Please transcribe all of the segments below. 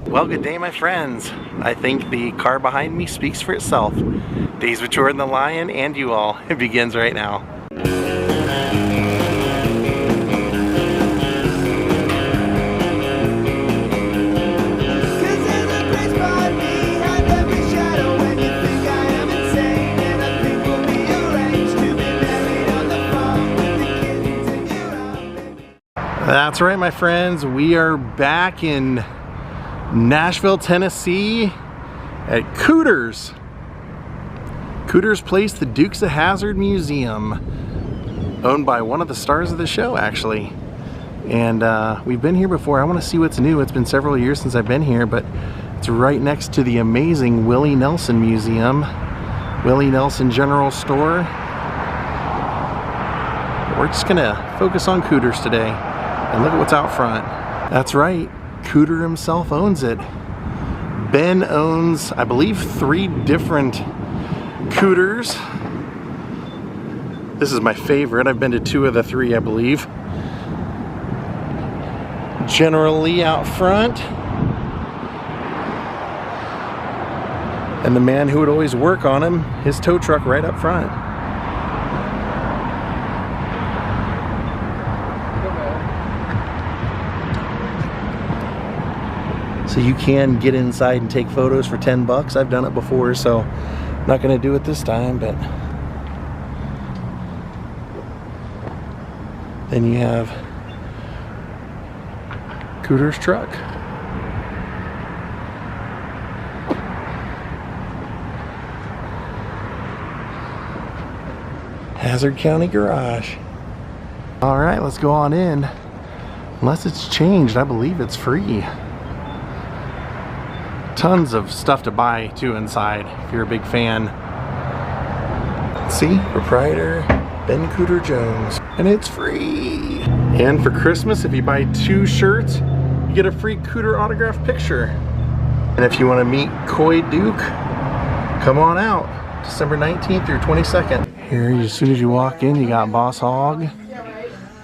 Well, good day, my friends. I think the car behind me speaks for itself. Days with Jordan the Lion and you all. It begins right now. That's right, my friends. We are back in Nashville, Tennessee at COOTER'S. COOTER'S Place, the Dukes of HAZZARD Museum, owned by one of the stars of the show, actually. And we've been here before. I want to see what's new. It's been several years since I've been here, but it's right next to the amazing Willie Nelson Museum, Willie Nelson General Store. We're just gonna focus on COOTER'S today. And look at what's out front. That's right, Cooter himself owns it. Ben owns, I believe, 3 different COOTER'S. This is my favorite. I've been to 2 of the 3, I believe. Generally out front. And the man who would always work on him, his tow truck right up front. So you can get inside and take photos for 10 bucks. I've done it before, so I'm not gonna do it this time, but then you have COOTER'S truck. Hazzard County Garage. All right, let's go on in. Unless it's changed, I believe it's free. Tons of stuff to buy too inside if you're a big fan. See, proprietor Ben Cooter Jones, and it's free. And for Christmas, if you buy 2 shirts, you get a free Cooter autographed picture. And if you want to meet Coy Duke, come on out December 19th through 22nd. Here, as soon as you walk in, you got Boss Hogg,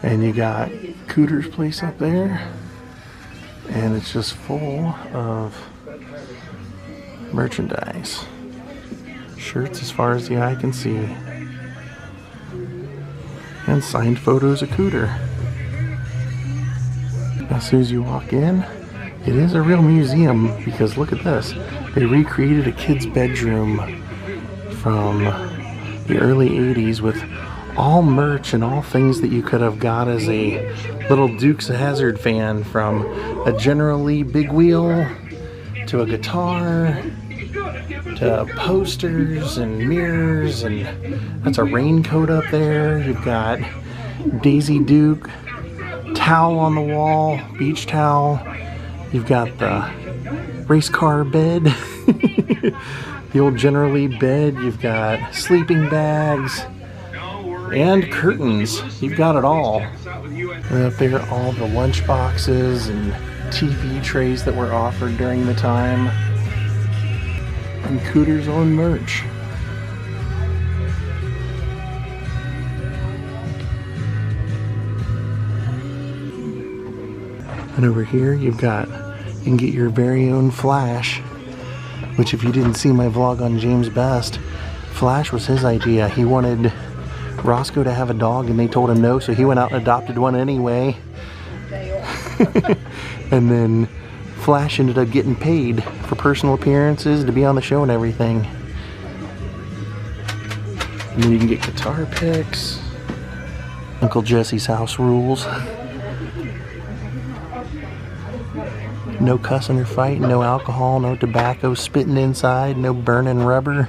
and you got COOTER'S Place up there, and it's just full of merchandise, shirts as far as the eye can see, and signed photos of Cooter. As soon as you walk in, it is a real museum because look at this. They recreated a kid's bedroom from the early 80s with all merch and all things that you could have got as a little Dukes of HAZZARD fan, from a General Lee big wheel to a guitar to posters and mirrors, and that's a raincoat up there. You've got Daisy Duke towel on the wall, beach towel. You've got the race car bed, the old General Lee bed. You've got sleeping bags and curtains. You've got it all. And up there, all the lunch boxes and TV trays that were offered during the time. And COOTER'S own merch. And over here you can get your very own Flash, which if you didn't see my vlog on James Best, Flash was his idea. He wanted Roscoe to have a dog and they told him no, so he went out and adopted one anyway. And then Flash ended up getting paid for personal appearances to be on the show and everything. And then you can get guitar picks. Uncle Jesse's house rules. No cussing or fighting, no alcohol, no tobacco spitting inside, no burning rubber,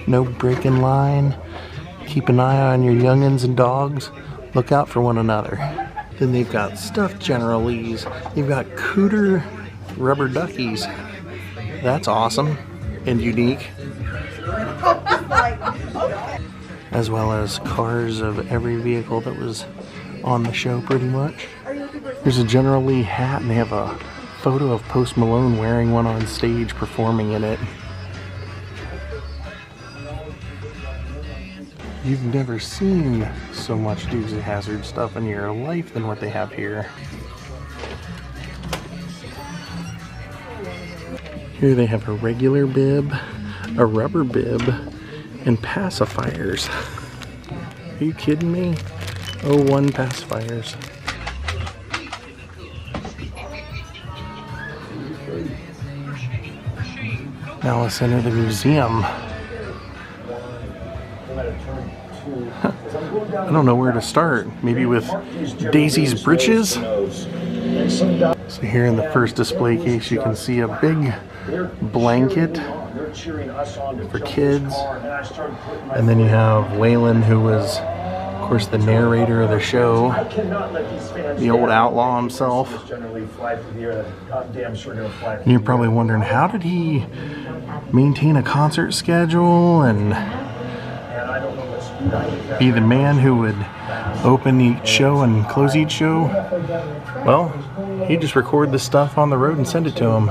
no breaking line. Keep an eye on your youngins and dogs. Look out for one another. Then they've got stuffed General Lees. You've got Cooter rubber duckies. That's awesome and unique. As well as cars of every vehicle that was on the show pretty much. There's a General Lee hat and they have a photo of Post Malone wearing one on stage performing in it. You've never seen so much Dukes of HAZZARD stuff in your life than what they have here. Here they have a regular bib, a rubber bib, and pacifiers. Are you kidding me? 01 pacifiers. Now let's enter the museum. I don't know where to start. Maybe with Daisy's britches? So here in the first display case you can see a big blanket for kids. And then you have Waylon, who was, of course, the narrator of the show. The old outlaw himself. And you're probably wondering, how did he maintain a concert schedule and be the man who would open each show and close each show? Well, he'd just record the stuff on the road and send it to him.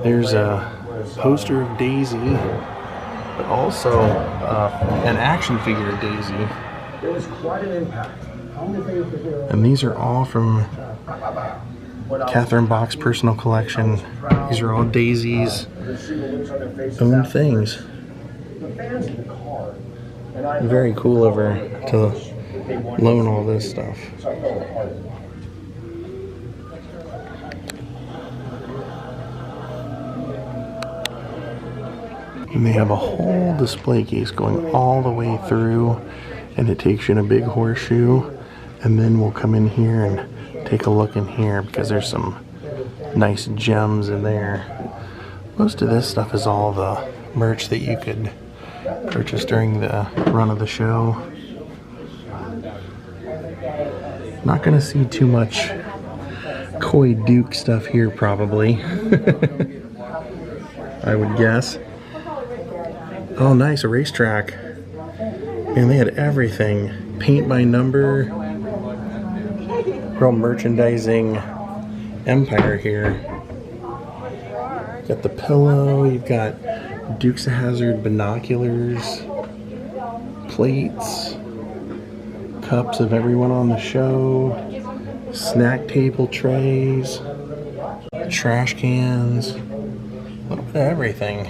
There's a poster of Daisy, but also an action figure of Daisy. It was quite an impact. And these are all from Catherine Bach's personal collection. These are all Daisy's own things. Very cool of her to loan all this stuff. And they have a whole display case going all the way through, and it takes you in a big horseshoe, and then we'll come in here and take a look in here because there's some nice gems in there. Most of this stuff is all the merch that you could purchase during the run of the show. Not gonna see too much Coy Duke stuff here probably. I would guess. Oh nice, a racetrack. And they had everything. Paint by number. Real merchandising empire here. Got the pillow, you've got Dukes of HAZZARD binoculars, plates, cups of everyone on the show, snack table trays, trash cans, a little bit of everything.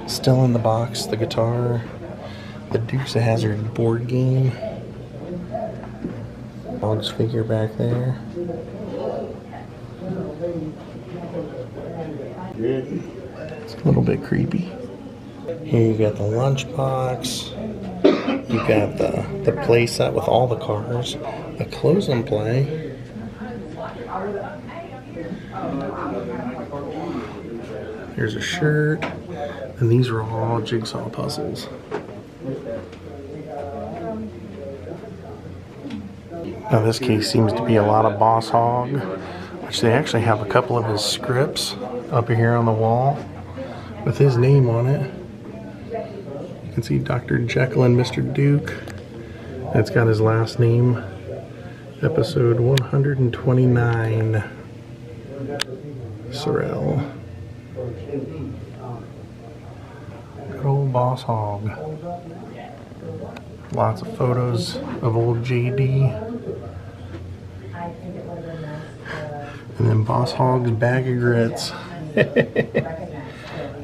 Still in the box, the guitar, the Dukes of HAZZARD board game, Boggs figure back there. It's a little bit creepy. Here you got the lunchbox. You got the play set with all the cars. A close and play. Here's a shirt. And these are all jigsaw puzzles. Now this case seems to be a lot of Boss Hogg, which they actually have a couple of his scripts up here on the wall with his name on it. You can see Dr. Jekyll and Mr. Duke. It's got his last name. Episode 129. Sorrel. Good old Boss Hogg. Lots of photos of old JD. And then Boss Hogg's bag of grits.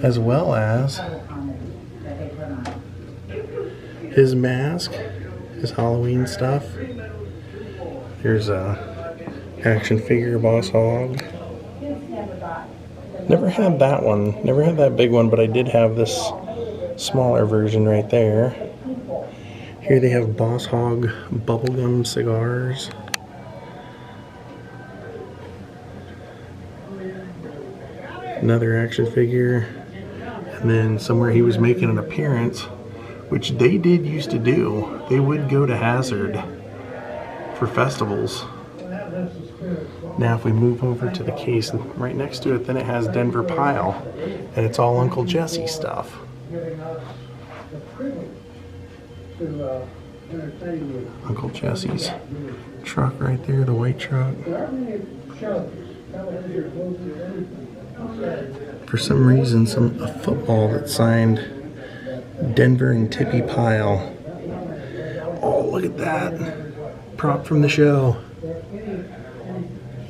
As well as his mask, his Halloween stuff. Here's a action figure Boss Hogg. Never had that one, never had that big one, but I did have this smaller version right there. Here they have Boss Hogg bubblegum cigars. Another action figure. And then somewhere he was making an appearance, which they did used to do. They would go to HAZZARD for festivals. Now if we move over to the case right next to it, then it has Denver Pile, and it's all Uncle Jesse stuff. Uncle Jesse's truck right there, the white truck. For some reason, a football that signed Denver and Tippy Pile. Oh, look at that. Prop from the show.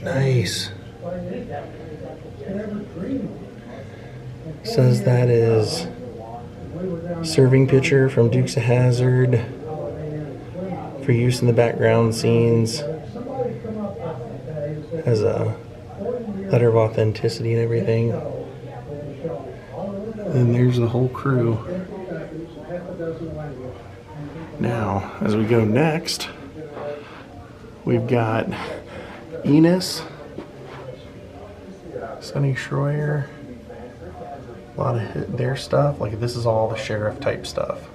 Nice. Says that is serving pitcher from Dukes of HAZZARD for use in the background scenes. Has a letter of authenticity and everything. And there's the whole crew. Now, as we go next, we've got Enos, Sonny Schroyer, a lot of their stuff. Like, this is all the sheriff type stuff.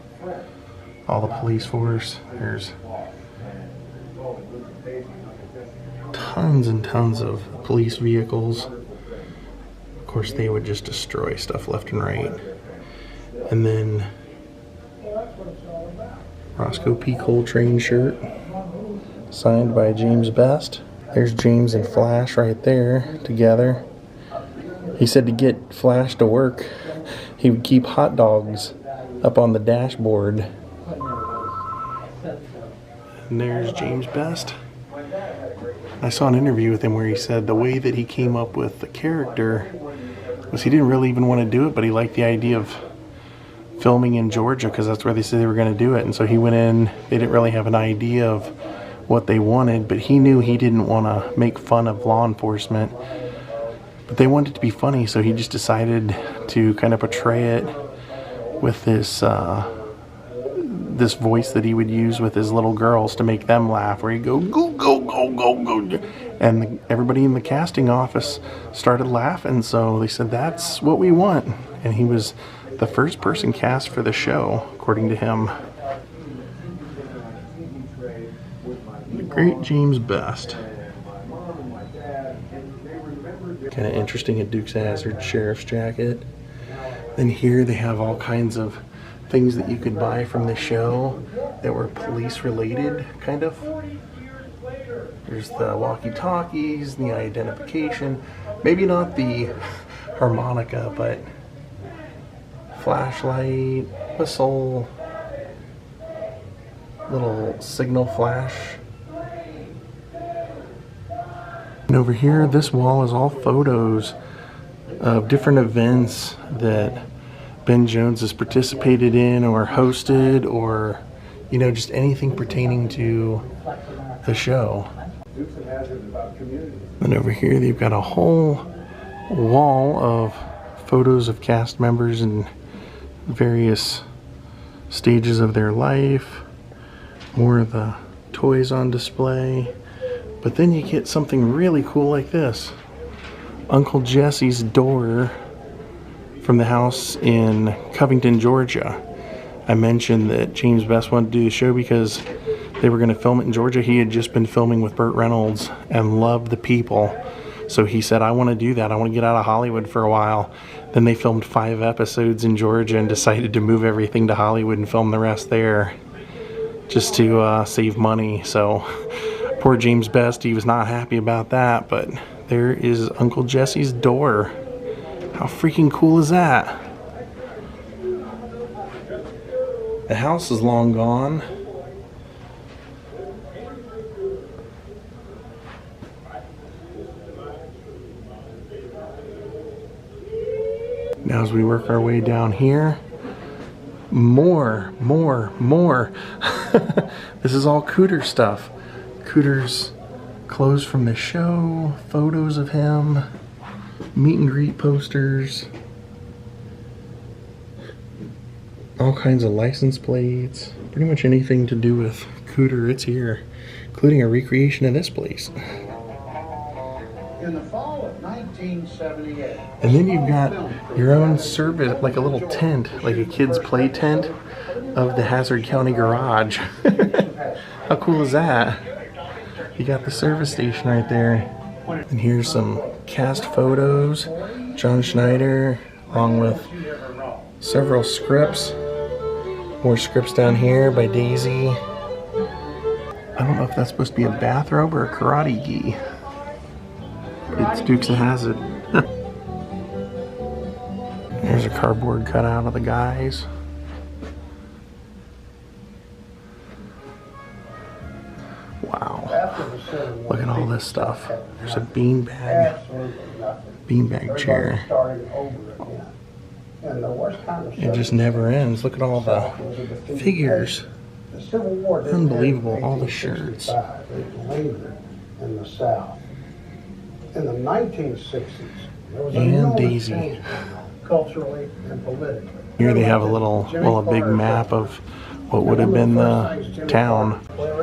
All the police force. There's tons and tons of police vehicles. Of course, they would just destroy stuff left and right. And then Roscoe P. Coltrane shirt, signed by James Best. There's James and Flash right there together. He said to get Flash to work, he would keep hot dogs up on the dashboard. And there's James Best. I saw an interview with him where he said the way that he came up with the character was he didn't really even want to do it, but he liked the idea of filming in Georgia because that's where they said they were going to do it. And so he went in. They didn't really have an idea of what they wanted, but he knew he didn't want to make fun of law enforcement. But they wanted it to be funny, so he just decided to kind of portray it with this this voice that he would use with his little girls to make them laugh, where he'd go, go, go, go, go, go. And everybody in the casting office started laughing, so they said, that's what we want. And he was the first person cast for the show, according to him. The great James Best. Kind of interesting, a Dukes of HAZZARD sheriff's jacket. Then here they have all kinds of things that you could buy from the show that were police related, kind of. There's the walkie-talkies, the identification, maybe not the harmonica, but flashlight, whistle, little signal flash. And over here, this wall is all photos of different events that Ben Jones has participated in or hosted, or, you know, just anything pertaining to the show. And over here, they've got a whole wall of photos of cast members in various stages of their life. More of the toys on display. But then you get something really cool like this. Uncle Jesse's door from the house in Covington, Georgia. I mentioned that James Best wanted to do the show because they were going to film it in Georgia. He had just been filming with Burt Reynolds and loved the people. So he said, I want to do that. I want to get out of Hollywood for a while. Then they filmed 5 episodes in Georgia and decided to move everything to Hollywood and film the rest there just to save money. So poor James Best, he was not happy about that, but there is Uncle Jesse's door. How freaking cool is that? The house is long gone. Now as we work our way down here, more. This is all Cooter stuff. Cooter's clothes from the show, photos of him, meet and greet posters, all kinds of license plates, pretty much anything to do with Cooter, it's here, including a recreation of this place. In the fall of 1978. And then you've got your own service, like a little tent, like a kid's play tent of the Hazzard County Garage. How cool is that? You got the service station right there. And here's some cast photos. John Schneider, along with several scripts. More scripts down here by Daze. I don't know if that's supposed to be a bathrobe or a karate gi. It's Dukes of HAZZARD. There's a cardboard cutout of the guys. Wow. Look at all this stuff. There's a beanbag chair. And the worst kind of It just never ends. Look at all the figures. The Civil War didn't Unbelievable, end in all the shirts. 1865. It lingered in the South. In the 1960s, there was And enormous Daisy. change culturally and politically. Here they have a little, well, a big map of what would have been the town.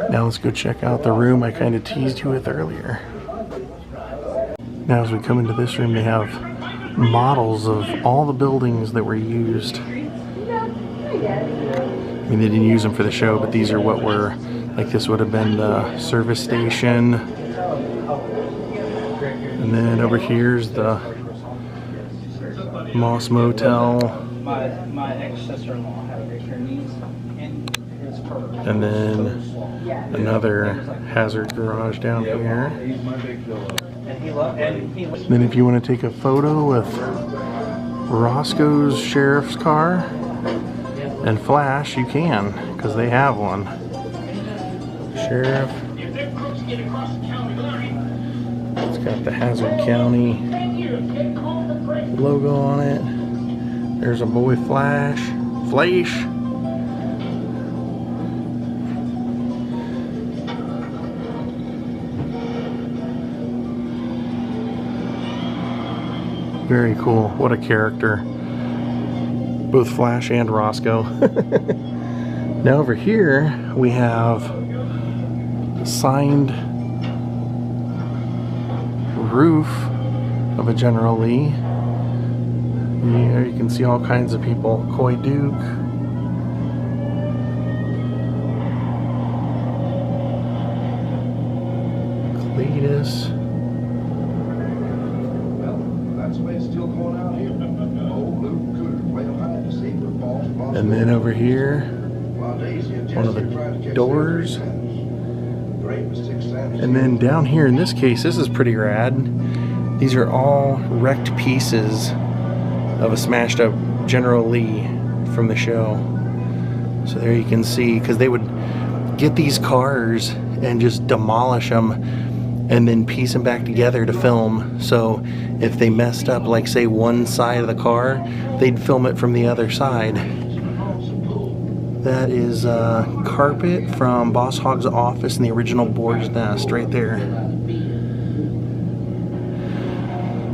Now let's go check out the room I kind of teased you with earlier. Now as we come into this room, they have models of all the buildings that were used. I mean, they didn't use them for the show, but these are what were, like this would have been the service station. And then over here's the Moss Motel. My ex-sister-in-law had a break her knees, and it's perfect. And then another Hazard garage down here. Then if you want to take a photo with Roscoe's sheriff's car and flash, you can, because they have one. Sheriff. It's got the Hazard County logo on it. There's a boy Flash. Very cool. What a character. Both Flash and Roscoe. Now over here we have signed roof of a General Lee. Here you can see all kinds of people. Coy Duke. Cletus. And then over here, one of the doors. And then down here, in this case, this is pretty rad. These are all wrecked pieces of a smashed up General Lee from the show. So there you can see, because they would get these cars and just demolish them and then piece them back together to film. So if they messed up, like say one side of the car, they'd film it from the other side. That is carpet from Boss Hogg's office in the original Boar's Nest right there.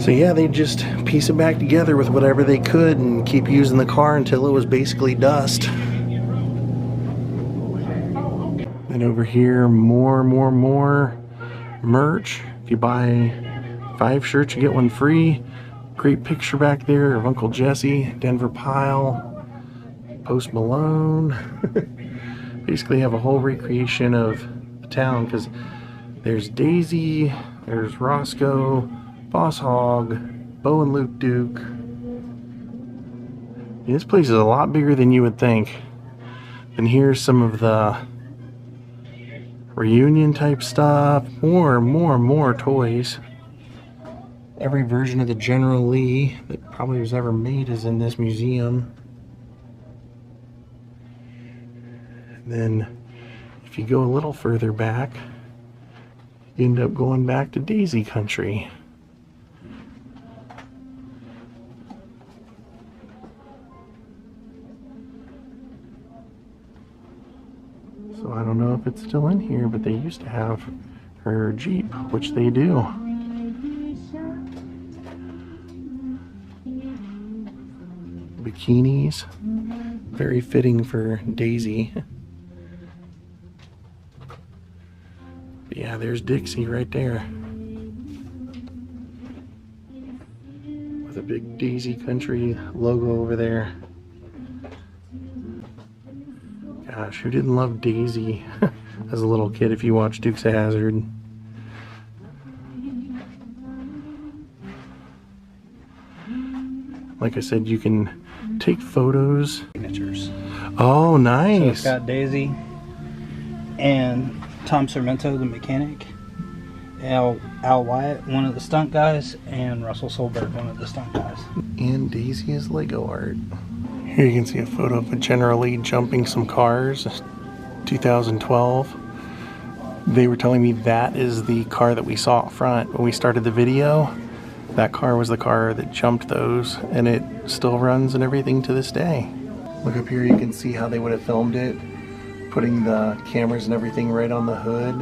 So yeah, they just piece it back together with whatever they could and keep using the car until it was basically dust. And over here, more merch. If you buy 5 shirts, you get one free. Great picture back there of Uncle Jesse, Denver Pile, Post Malone. Basically have a whole recreation of the town, because there's Daisy, there's Roscoe, Boss Hogg, Bo and Luke Duke. This place is a lot bigger than you would think. And here's some of the reunion type stuff. More toys. Every version of the General Lee that probably was ever made is in this museum. Then if you go a little further back, you end up going back to Daisy country. So I don't know if it's still in here, but they used to have her Jeep, which they do. Bikinis, very fitting for Daisy. But yeah, there's Dixie right there, with a big Daisy Country logo over there. Gosh, who didn't love Daisy as a little kid if you watched Dukes of HAZZARD? Like I said, you can take photos. Signatures. Oh, So nice. it's got Daisy and Tom Sormento, the mechanic, Al Wyatt, one of the stunt guys, and Russell Solberg, one of the stunt guys. And Daisy is Lego art. Here you can see a photo of a General Lee jumping some cars, 2012. They were telling me that is the car that we saw up front when we started the video. That car was the car that jumped those, and it still runs and everything to this day. Look up here, you can see how they would have filmed it, putting the cameras and everything right on the hood.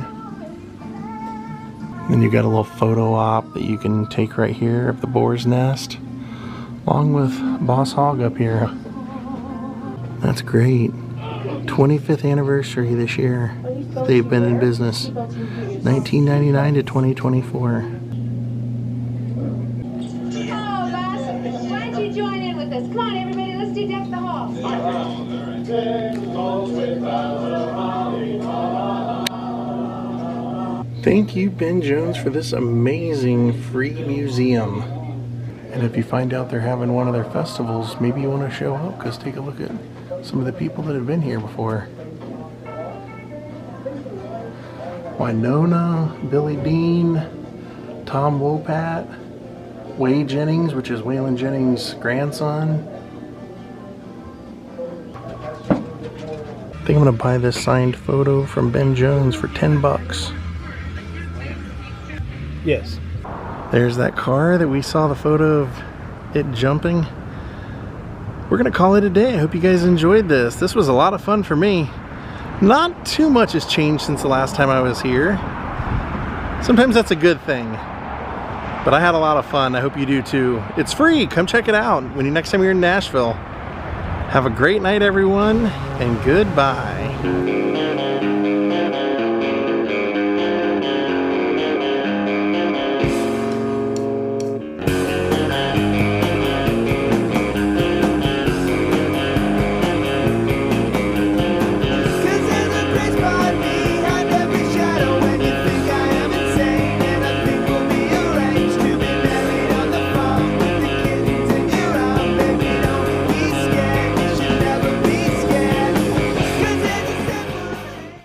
Then you got a little photo op that you can take right here of the boar's nest, along with Boss Hogg up here. That's great. 25th anniversary this year. They've been in business. 1999 to 2024. Why don't you join in with us? Come on, everybody, let's de-deck the hall. Thank you, Ben Jones, for this amazing free museum. And if you find out they're having one of their festivals, maybe you want to show up, because take a look at some of the people that have been here before. Winona, Billy Dean, Tom Wopat, Wade Jennings, which is Waylon Jennings' grandson. I think I'm gonna buy this signed photo from Ben Jones for 10 bucks. Yes. There's that car that we saw the photo of it jumping. We're gonna call it a day. I hope you guys enjoyed this. This was a lot of fun for me. Not too much has changed since the last time I was here. Sometimes that's a good thing. But I had a lot of fun. I hope you do too. It's free. Come check it out when next time you're in Nashville. Have a great night, everyone, and goodbye.